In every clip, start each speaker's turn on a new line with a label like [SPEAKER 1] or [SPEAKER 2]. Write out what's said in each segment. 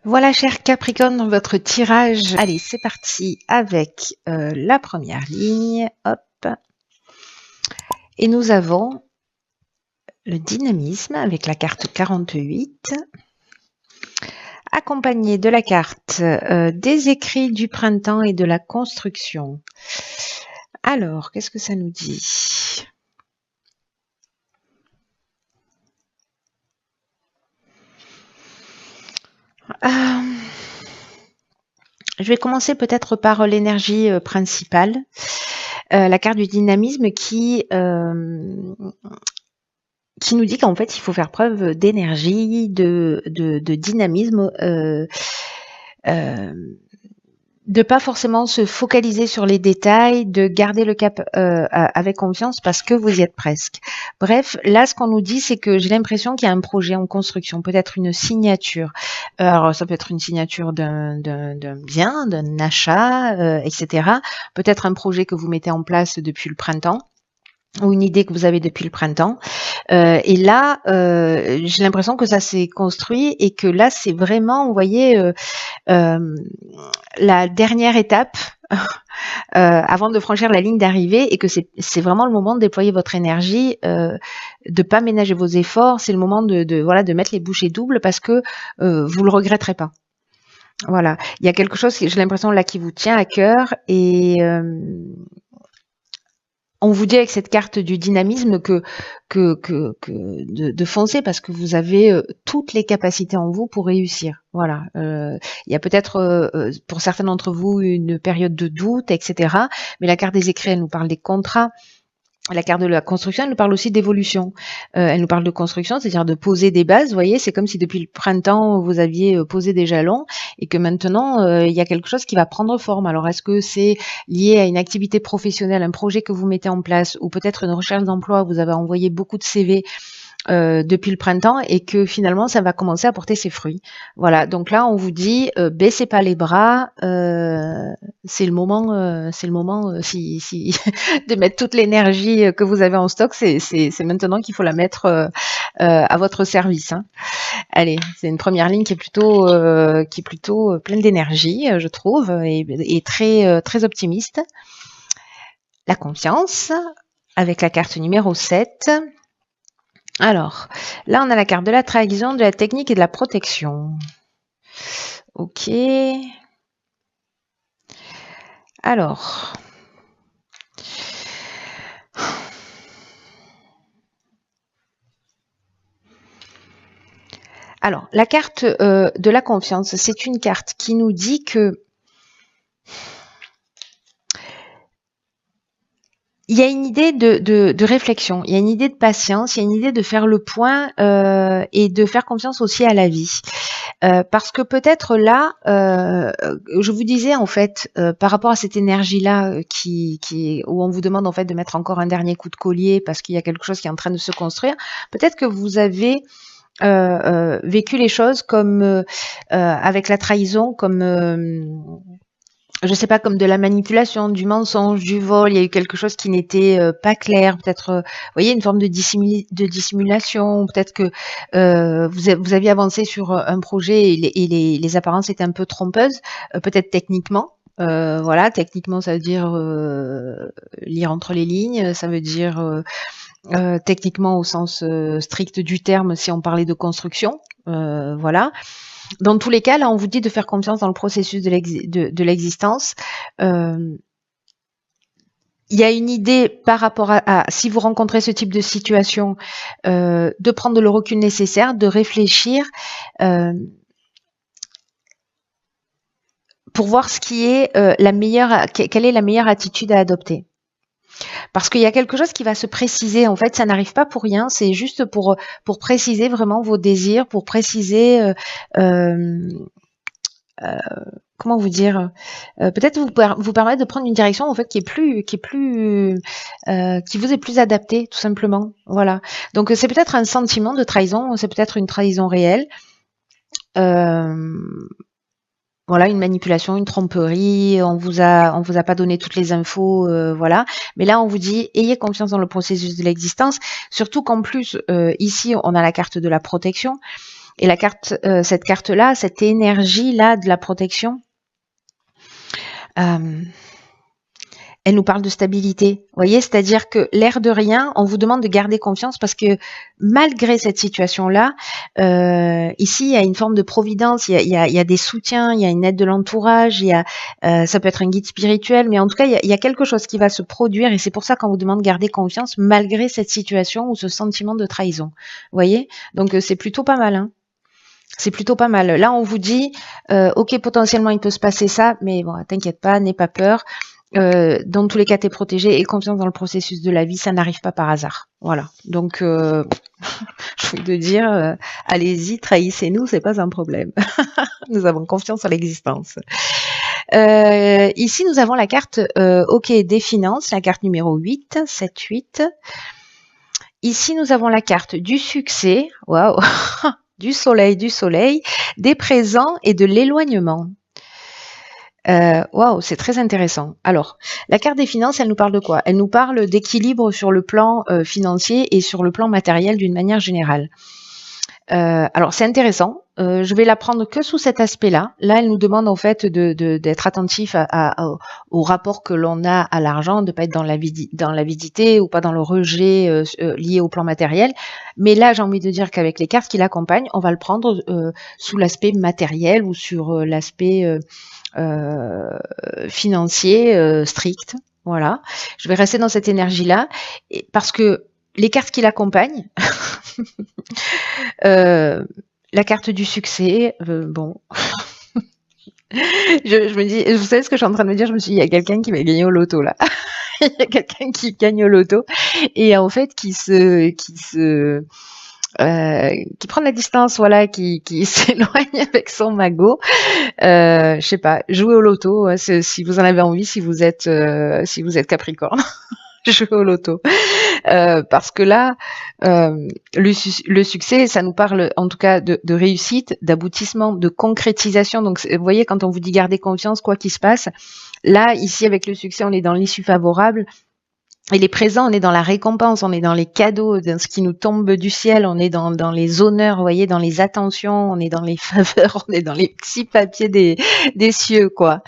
[SPEAKER 1] Voilà, cher Capricorne, dans votre tirage. Allez, c'est parti avec la première ligne. Hop. Et nous avons le dynamisme avec la carte 48, accompagné de la carte des écrits du printemps et de la construction. Alors, qu'est-ce que ça nous dit ? Je vais commencer peut-être par l'énergie principale, la carte du dynamisme qui nous dit qu'en fait, il faut faire preuve d'énergie, de dynamisme, de pas forcément se focaliser sur les détails, de garder le cap avec confiance parce que vous y êtes presque. Bref, là, ce qu'on nous dit, c'est que j'ai l'impression qu'il y a un projet en construction, peut-être une signature. Alors, ça peut être une signature d'un bien, d'un achat, etc. Peut-être un projet que vous mettez en place depuis le printemps, ou une idée que vous avez depuis le printemps. Et là, j'ai l'impression que ça s'est construit et que là, c'est vraiment, vous voyez, la dernière étape avant de franchir la ligne d'arrivée et que c'est vraiment le moment de déployer votre énergie, de pas ménager vos efforts. C'est le moment de mettre les bouchées doubles parce que vous le regretterez pas. Voilà, il y a quelque chose, j'ai l'impression là, qui vous tient à cœur et on vous dit avec cette carte du dynamisme de foncer parce que vous avez toutes les capacités en vous pour réussir. Voilà. Il y a peut-être pour certains d'entre vous une période de doute, etc. Mais la carte des écrits, elle nous parle des contrats. La carte de la construction, elle nous parle aussi d'évolution. Elle nous parle de construction, c'est-à-dire de poser des bases. Vous voyez, c'est comme si depuis le printemps, vous aviez posé des jalons et que maintenant, il y a quelque chose qui va prendre forme. Alors, est-ce que c'est lié à une activité professionnelle, un projet que vous mettez en place ou peut-être une recherche d'emploi, vous avez envoyé beaucoup de CV depuis le printemps et que finalement ça va commencer à porter ses fruits. Voilà, donc là on vous dit baissez pas les bras, c'est le moment si de mettre toute l'énergie que vous avez en stock, c'est maintenant qu'il faut la mettre à votre service. Hein. Allez, c'est une première ligne qui est plutôt pleine d'énergie, je trouve, et très optimiste. La confiance avec la carte numéro 7. Alors, là, on a la carte de la trahison, de la technique et de la protection. Ok. Alors. Alors, la carte de la confiance, c'est une carte qui nous dit que il y a une idée de réflexion, il y a une idée de patience, il y a une idée de faire le point et de faire confiance aussi à la vie. Parce que peut-être là, je vous disais en fait, par rapport à cette énergie-là où on vous demande en fait de mettre encore un dernier coup de collier parce qu'il y a quelque chose qui est en train de se construire, peut-être que vous avez vécu les choses comme avec la trahison, comme je sais pas, comme de la manipulation, du mensonge, du vol, il y a eu quelque chose qui n'était pas clair, peut-être, vous voyez, une forme de dissimulation, peut-être que vous aviez avancé sur un projet et les apparences étaient un peu trompeuses, peut-être techniquement. Voilà, techniquement, ça veut dire lire entre les lignes, ça veut dire techniquement au sens strict du terme si on parlait de construction, voilà. Dans tous les cas, là, on vous dit de faire confiance dans le processus de l'existence. Il y a une idée par rapport à si vous rencontrez ce type de situation, de prendre le recul nécessaire, de réfléchir pour voir ce qui est quelle est la meilleure attitude à adopter. Parce qu'il y a quelque chose qui va se préciser. En fait, ça n'arrive pas pour rien. C'est juste pour préciser vraiment vos désirs, pour préciser comment vous dire, peut-être vous permettre de prendre une direction en fait qui vous est plus adaptée tout simplement. Voilà. Donc c'est peut-être un sentiment de trahison, c'est peut-être une trahison réelle. Voilà, une manipulation, une tromperie, on vous a pas donné toutes les infos, voilà. Mais là, on vous dit, ayez confiance dans le processus de l'existence, surtout qu'en plus, ici, on a la carte de la protection. Et la carte, cette carte-là, cette énergie-là de la protection, euh, elle nous parle de stabilité. Vous voyez, c'est-à-dire que l'air de rien, on vous demande de garder confiance parce que malgré cette situation-là, ici, il y a une forme de providence, il y a des soutiens, il y a une aide de l'entourage, ça peut être un guide spirituel, mais en tout cas, il y a quelque chose qui va se produire et c'est pour ça qu'on vous demande de garder confiance malgré cette situation ou ce sentiment de trahison. Vous voyez? Donc, c'est plutôt pas mal, hein. C'est plutôt pas mal. Là, on vous dit, ok, potentiellement, il peut se passer ça, mais bon, t'inquiète pas, n'aie pas peur. Dans tous les cas, t'es protégé et confiance dans le processus de la vie, ça n'arrive pas par hasard. Voilà. Donc, je veux te dire, allez-y, trahissez-nous, c'est pas un problème. Nous avons confiance en l'existence. Ici, nous avons la carte OK des finances, la carte numéro 8, 7, 8. Ici, nous avons la carte du succès, waouh, du soleil, des présents et de l'éloignement. Waouh, c'est très intéressant. Alors, la carte des finances, elle nous parle de quoi? Elle nous parle d'équilibre sur le plan financier et sur le plan matériel d'une manière générale. Alors, c'est intéressant. Je vais la prendre que sous cet aspect-là. Là, elle nous demande en fait d'être attentif au rapport que l'on a à l'argent, de pas être dans l'avidité ou pas dans le rejet lié au plan matériel. Mais là, j'ai envie de dire qu'avec les cartes qui l'accompagnent, on va le prendre sous l'aspect matériel ou sur l'aspect financier strict. Voilà. Je vais rester dans cette énergie-là parce que les cartes qui l'accompagnent, la carte du succès, bon. je me dis, vous savez ce que je suis en train de me dire? Je me suis dit, il y a quelqu'un qui va gagner au loto là. Il y a quelqu'un qui gagne au loto et en fait qui prend de la distance, voilà, qui s'éloigne avec son magot. Je sais pas, jouez au loto si vous en avez envie, si vous êtes Capricorne. Jouez au loto. Parce que là, le succès, ça nous parle en tout cas de réussite, d'aboutissement, de concrétisation. Donc, vous voyez, quand on vous dit garder confiance, quoi qu'il se passe, là, ici, avec le succès, on est dans l'issue favorable. Et les présents, on est dans la récompense, on est dans les cadeaux, dans ce qui nous tombe du ciel, on est dans les honneurs, vous voyez, dans les attentions, on est dans les faveurs, on est dans les petits papiers des cieux, quoi.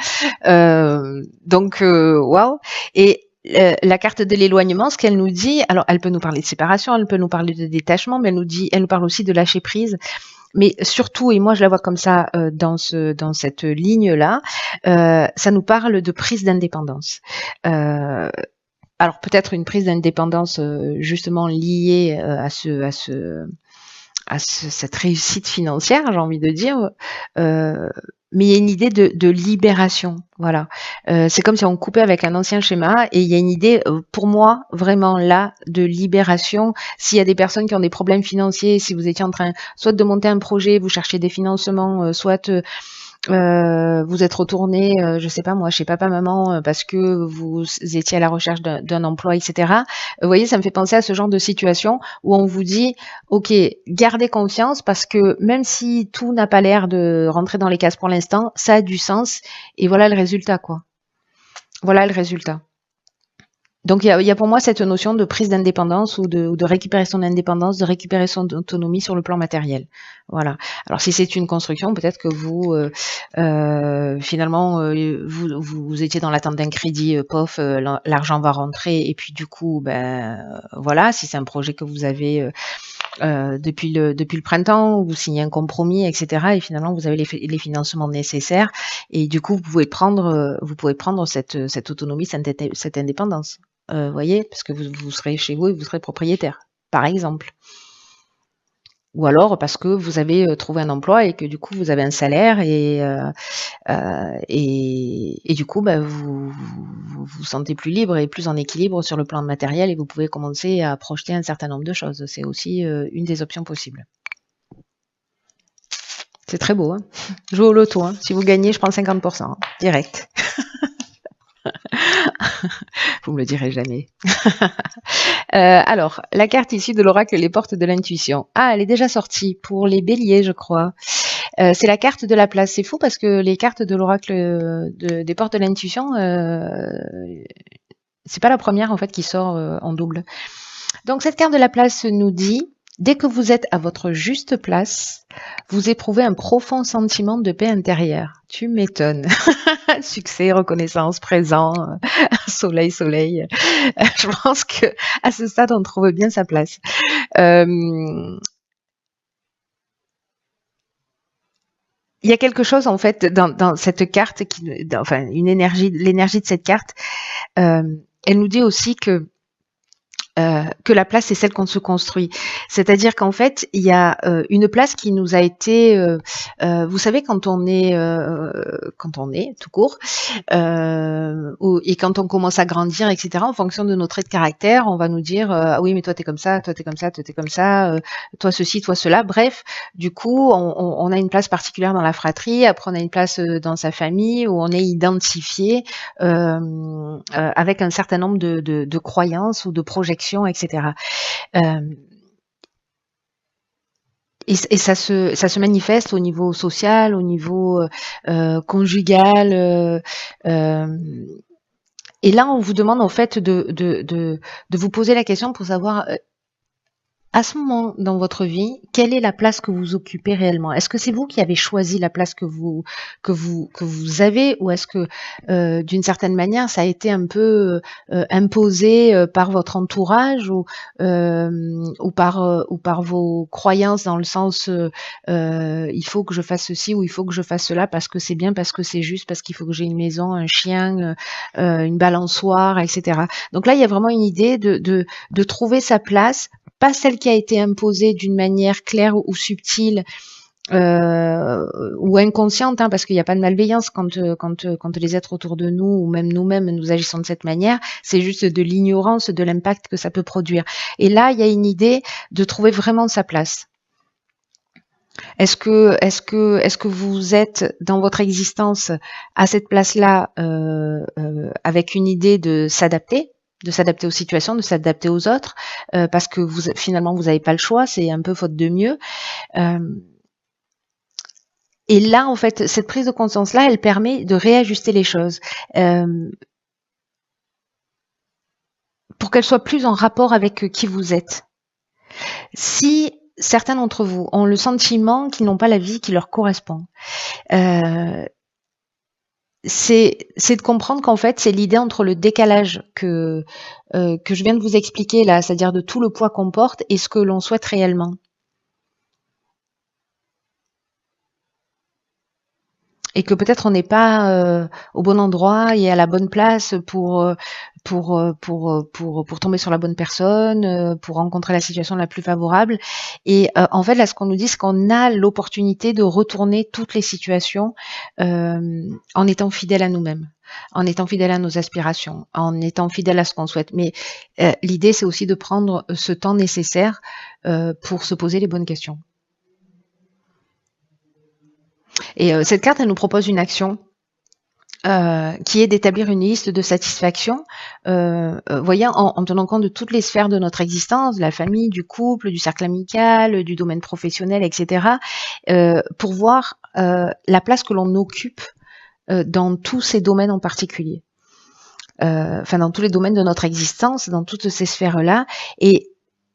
[SPEAKER 1] Donc, waouh. Et la carte de l'éloignement, ce qu'elle nous dit, alors elle peut nous parler de séparation, elle peut nous parler de détachement, mais elle nous parle aussi de lâcher prise. Mais surtout, et moi je la vois comme ça dans cette ligne-là, ça nous parle de prise d'indépendance. Alors peut-être une prise d'indépendance justement liée cette réussite financière, j'ai envie de dire, mais il y a une idée de libération, voilà. C'est comme si on coupait avec un ancien schéma et il y a une idée, pour moi, vraiment là, de libération. S'il y a des personnes qui ont des problèmes financiers, si vous étiez en train soit de monter un projet, vous cherchez des financements, soit vous êtes retourné, je sais pas moi, chez papa, maman, parce que vous étiez à la recherche d'un emploi, etc. Vous voyez, ça me fait penser à ce genre de situation où on vous dit, ok, gardez confiance parce que même si tout n'a pas l'air de rentrer dans les cases pour l'instant, ça a du sens et voilà le résultat, quoi. Voilà le résultat. Donc il y a pour moi cette notion de prise d'indépendance ou de récupérer son indépendance, de récupérer son autonomie sur le plan matériel. Voilà. Alors si c'est une construction, peut-être que vous finalement vous étiez dans l'attente d'un crédit, pof, l'argent va rentrer et puis du coup voilà, si c'est un projet que vous avez depuis le printemps, vous signez un compromis, etc. Et finalement vous avez les financements nécessaires et du coup vous pouvez prendre cette autonomie, cette indépendance. Voyez, parce que vous serez chez vous et vous serez propriétaire, par exemple. Ou alors parce que vous avez trouvé un emploi et que du coup vous avez un salaire et du coup vous vous sentez plus libre et plus en équilibre sur le plan matériel et vous pouvez commencer à projeter un certain nombre de choses. C'est aussi une des options possibles. C'est très beau, hein. Jouez au loto, hein. Si vous gagnez, je prends 50%, hein, direct. Vous me le direz jamais. Alors, la carte issue de l'oracle Les Portes de l'Intuition. Ah, elle est déjà sortie pour les béliers, je crois. C'est la carte de la place. C'est fou parce que les cartes de l'oracle des Portes de l'Intuition, c'est pas la première en fait qui sort en double. Donc cette carte de la place nous dit Dès que vous êtes à votre juste place, vous éprouvez un profond sentiment de paix intérieure. Tu m'étonnes. Succès, reconnaissance, présent, soleil, soleil. Je pense que à ce stade, on trouve bien sa place. Il y a quelque chose en fait dans cette carte, enfin l'énergie de cette carte, elle nous dit aussi que la place c'est celle qu'on se construit. C'est-à-dire qu'en fait, il y a une place qui nous a été, vous savez, quand on est tout court, et quand on commence à grandir, etc. En fonction de nos traits de caractère, on va nous dire ah oui, mais toi t'es comme ça, toi t'es comme ça, toi t'es comme ça, toi ceci, toi cela. Bref, du coup, on a une place particulière dans la fratrie. Après, on a une place dans sa famille où on est identifié avec un certain nombre de croyances ou de projections, etc. Et ça se manifeste au niveau social, au niveau conjugal. Et là, on vous demande en fait de vous poser la question pour savoir à ce moment dans votre vie, quelle est la place que vous occupez réellement? Est-ce que c'est vous qui avez choisi la place que vous avez, ou est-ce que d'une certaine manière ça a été un peu imposé par votre entourage ou par vos croyances, dans le sens il faut que je fasse ceci ou il faut que je fasse cela parce que c'est bien, parce que c'est juste, parce qu'il faut que j'ai une maison, un chien, une balançoire, etc. Donc là, il y a vraiment une idée de trouver sa place, pas celle qui a été imposée d'une manière claire ou subtile ou inconsciente, parce qu'il n'y a pas de malveillance quand les êtres autour de nous, ou même nous-mêmes, nous agissons de cette manière. C'est juste de l'ignorance de l'impact que ça peut produire. Et là, il y a une idée de trouver vraiment sa place. Est-ce que vous êtes dans votre existence à cette place-là avec une idée de s'adapter aux situations, de s'adapter aux autres, parce que finalement vous n'avez pas le choix, c'est un peu faute de mieux. Et là, en fait, cette prise de conscience-là, elle permet de réajuster les choses pour qu'elles soient plus en rapport avec qui vous êtes. Si certains d'entre vous ont le sentiment qu'ils n'ont pas la vie qui leur correspond, c'est de comprendre qu'en fait, c'est l'idée entre le décalage que je viens de vous expliquer là, c'est-à-dire de tout le poids qu'on porte et ce que l'on souhaite réellement. Et que peut-être on n'est pas au bon endroit et à la bonne place pour tomber sur la bonne personne, pour rencontrer la situation la plus favorable. Et en fait, là, ce qu'on nous dit, c'est qu'on a l'opportunité de retourner toutes les situations en étant fidèle à nous-mêmes, en étant fidèle à nos aspirations, en étant fidèle à ce qu'on souhaite. Mais l'idée, c'est aussi de prendre ce temps nécessaire pour se poser les bonnes questions. Et cette carte, elle nous propose une action qui est d'établir une liste de satisfaction, voyez, en tenant compte de toutes les sphères de notre existence, de la famille, du couple, du cercle amical, du domaine professionnel, etc., pour voir la place que l'on occupe dans tous ces domaines en particulier. Enfin, dans tous les domaines de notre existence, dans toutes ces sphères-là, et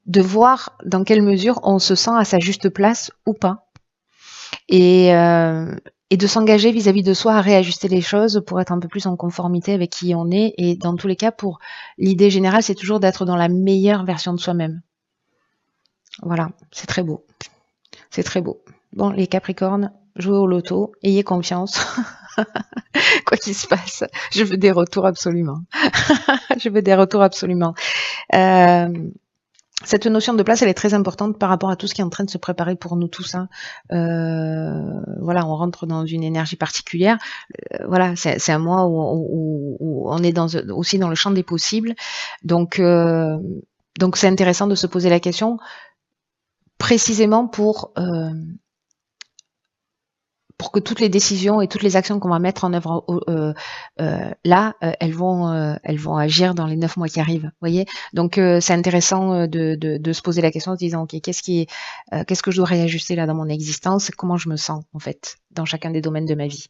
[SPEAKER 1] de voir dans quelle mesure on se sent à sa juste place ou pas. Et de s'engager vis-à-vis de soi à réajuster les choses pour être un peu plus en conformité avec qui on est. Et dans tous les cas, pour l'idée générale, c'est toujours d'être dans la meilleure version de soi-même. Voilà, c'est très beau. C'est très beau. Bon, les Capricornes, jouez au loto, ayez confiance. Quoi qu'il se passe, je veux des retours absolument. Je veux des retours absolument. Cette notion de place, elle est très importante par rapport à tout ce qui est en train de se préparer pour nous tous. Voilà, on rentre dans une énergie particulière. Voilà, c'est un mois où on est aussi dans le champ des possibles. Donc c'est intéressant de se poser la question précisément pour que toutes les décisions et toutes les actions qu'on va mettre en œuvre là, elles vont agir dans les 9 mois qui arrivent. Voyez. Donc c'est intéressant de se poser la question en se disant ok, qu'est-ce que je dois réajuster là dans mon existence, comment je me sens en fait dans chacun des domaines de ma vie.